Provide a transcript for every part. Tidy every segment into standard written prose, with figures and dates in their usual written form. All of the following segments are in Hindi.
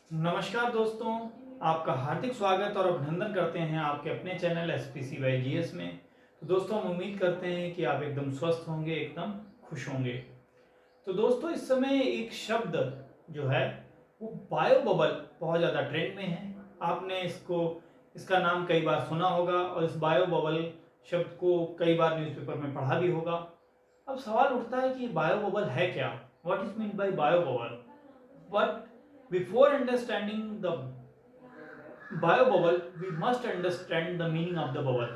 नमस्कार दोस्तों, आपका हार्दिक स्वागत और अभिनंदन करते हैं आपके अपने चैनल SPC बाई GS में। तो दोस्तों, हम उम्मीद करते हैं कि आप एकदम स्वस्थ होंगे, एकदम खुश होंगे। तो दोस्तों, इस समय एक शब्द जो है वो बायो बबल बहुत ज़्यादा ट्रेंड में है। आपने इसका नाम कई बार सुना होगा और इस बायो बबल शब्द को कई बार न्यूज़पेपर में पढ़ा भी होगा। अब सवाल उठता है कि बायो बबल है क्या? What is mean by bio bubble? But before understanding the bio bubble we must understand the meaning of the bubble।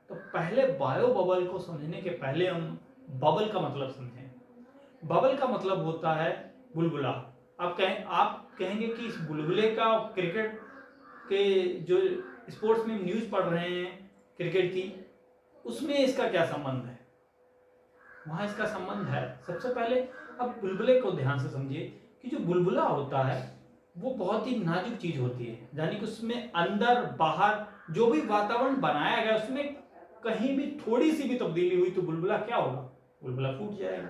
तो पहले बायो बबल को समझने के पहले हम बबल का मतलब समझें। बबल का मतलब होता है बुलबुला। आप कहेंगे कि इस बुलबुले का क्रिकेट के जो स्पोर्ट्स में न्यूज पढ़ रहे हैं क्रिकेट की, उसमें इसका क्या संबंध है? वहां इसका संबंध है। सबसे पहले अब बुलबुले को ध्यान से समझिए कि जो बुलबुला होता है वो बहुत ही नाजुक चीज होती है, यानी कि उसमें अंदर बाहर जो भी वातावरण बनाया गया उसमें कहीं भी थोड़ी सी भी तब्दीली हुई तो बुलबुला क्या होगा? बुलबुला फूट जाएगा।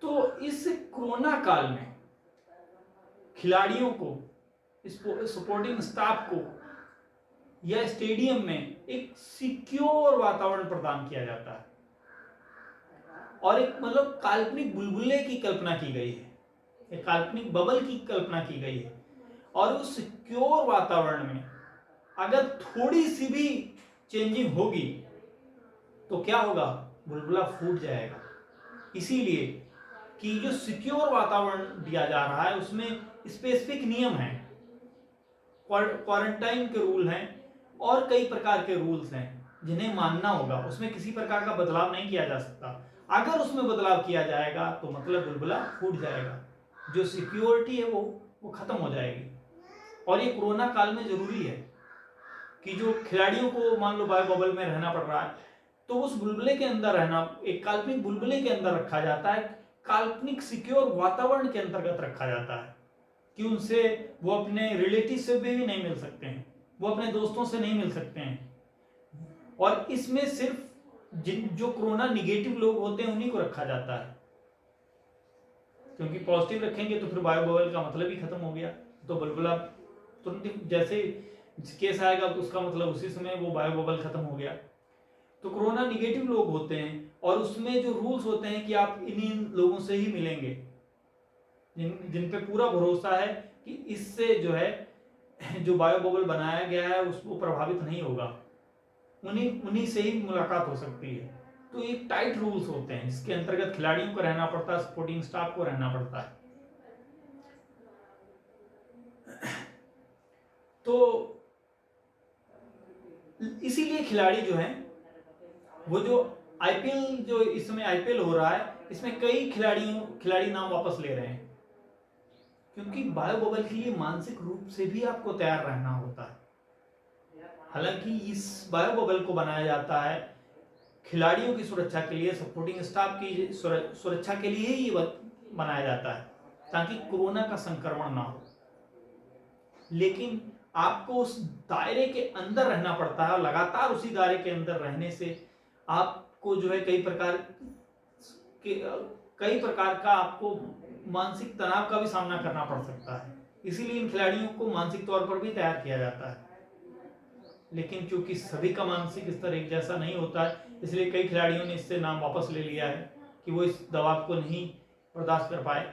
तो इस कोरोना काल में खिलाड़ियों को, सपोर्टिंग स्टाफ को या स्टेडियम में एक सिक्योर वातावरण प्रदान किया जाता है और एक मतलब काल्पनिक बुलबुले की कल्पना की गई है, एक काल्पनिक बबल की कल्पना की गई है। और उस सिक्योर वातावरण में अगर थोड़ी सी भी चेंजिंग होगी तो क्या होगा? बुलबुला फूट जाएगा। इसीलिए कि जो सिक्योर वातावरण दिया जा रहा है उसमें स्पेसिफिक नियम हैं, क्वारंटाइन के रूल हैं और कई प्रकार के रूल्स हैं जिन्हें मानना होगा। उसमें किसी प्रकार का बदलाव नहीं किया जा सकता। अगर उसमें बदलाव किया जाएगा तो मतलब बुलबुला फूट जाएगा, जो सिक्योरिटी है वो खत्म हो जाएगी। और ये कोरोना काल में जरूरी है कि जो खिलाड़ियों को मान लो बायो बबल में रहना पड़ रहा है तो उस बुलबुले के अंदर रहना, एक काल्पनिक बुलबुले के अंदर रखा जाता है, काल्पनिक सिक्योर वातावरण के अंतर्गत रखा जाता है कि उनसे वो अपने रिलेटिव से भी नहीं मिल सकते हैं, वो अपने दोस्तों से नहीं मिल सकते हैं। और इसमें सिर्फ जो कोरोना निगेटिव लोग होते हैं उन्हीं को रखा जाता है, क्योंकि पॉजिटिव रखेंगे तो फिर बायो बबल का मतलब ही खत्म हो गया। तो बुलबुला तुरंत जैसे केस आएगा तो उसका मतलब उसी समय वो बायो बबल खत्म हो गया। तो कोरोना निगेटिव लोग होते हैं और उसमें जो रूल्स होते हैं कि आप इन लोगों से ही मिलेंगे जिन पे पूरा भरोसा है कि इससे जो है जो बायो बबल बनाया गया है उसको प्रभावित नहीं होगा, उन्हीं से ही मुलाकात हो सकती है। तो एक टाइट रूल्स होते हैं जिसके अंतर्गत खिलाड़ियों को रहना पड़ता है, सपोर्टिंग स्टाफ को रहना पड़ता है। तो इसीलिए खिलाड़ी जो हैं वो जो आईपीएल, जो इस समय आईपीएल हो रहा है इसमें कई खिलाड़ी नाम वापस ले रहे हैं, क्योंकि बायो बबल के लिए मानसिक रूप से भी आपको तैयार रहना होता है। हालांकि इस बायो बबल को बनाया जाता है खिलाड़ियों की सुरक्षा के लिए, सपोर्टिंग स्टाफ की सुरक्षा के लिए ही बनाया जाता है ताकि कोरोना का संक्रमण ना हो। लेकिन आपको उस दायरे के अंदर रहना पड़ता है और लगातार उसी दायरे के अंदर रहने से आपको जो है कई प्रकार का आपको मानसिक तनाव का भी सामना करना पड़ सकता है। इसीलिए इन खिलाड़ियों को मानसिक तौर पर भी तैयार किया जाता है। लेकिन चूंकि सभी का मानसिक स्तर एक जैसा नहीं होता है, इसलिए कई खिलाड़ियों ने इससे नाम वापस ले लिया है कि वो इस दबाव को नहीं बर्दाश्त कर पाए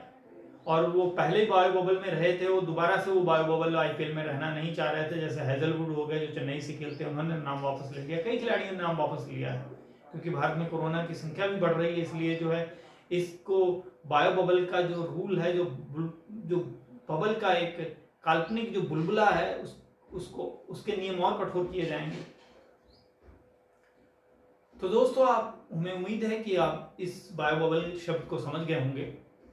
और वो पहले बायो बबल में रहे थे, वो दोबारा से वो बायो बबल आईपीएल में रहना नहीं चाह रहे थे। जैसे हेजलवुड हो गए जो चेन्नई से खेलते हैं, उन्होंने नाम वापस ले लिया। कई खिलाड़ियों ने नाम वापस लिया है क्योंकि भारत में कोरोना की संख्या भी बढ़ रही है, इसलिए जो है इसको बायो बबल का जो रूल है, जो बबल का एक काल्पनिक जो बुलबुला है उसके नियम और कठोर किए जाएंगे। तो दोस्तों, हमें उम्मीद है कि आप इस बायो बबल शब्द को समझ गए होंगे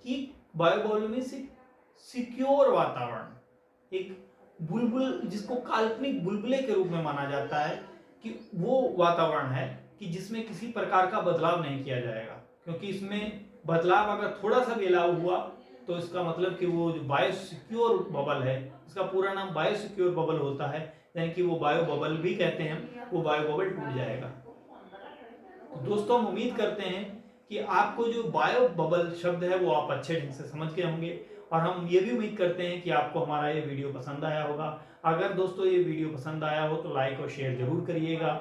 कि बायो बबल में सिक्योर वातावरण, एक बुलबुल जिसको काल्पनिक बुलबुले के रूप में माना जाता है कि वो वातावरण है कि जिसमें किसी प्रकार का बदलाव नहीं किया जाएगा, क्योंकि इसमें बदलाव अगर थोड़ा सा भी अलाउ हुआ तो इसका मतलब कि वो जो बायो सिक्योर बबल है, इसका पूरा नाम बायो सिक्योर बबल होता है, यानी कि वो बायो बबल भी कहते हैं, वो बायो बबल टूट जाएगा। तो दोस्तों, हम उम्मीद करते हैं कि आपको जो बायो बबल शब्द है वो आप अच्छे ढंग से समझ गए होंगे और हम ये भी उम्मीद करते हैं कि आपको हमारा ये वीडियो पसंद आया होगा। अगर दोस्तों ये वीडियो पसंद आया हो तो लाइक और शेयर जरूर करिएगा,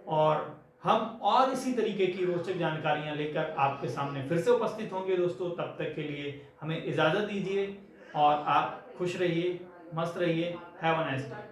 और हम और इसी तरीके की रोचक जानकारियां लेकर आपके सामने फिर से उपस्थित होंगे दोस्तों। तब तक के लिए हमें इजाज़त दीजिए और आप खुश रहिए, मस्त रहिए। Have a nice day.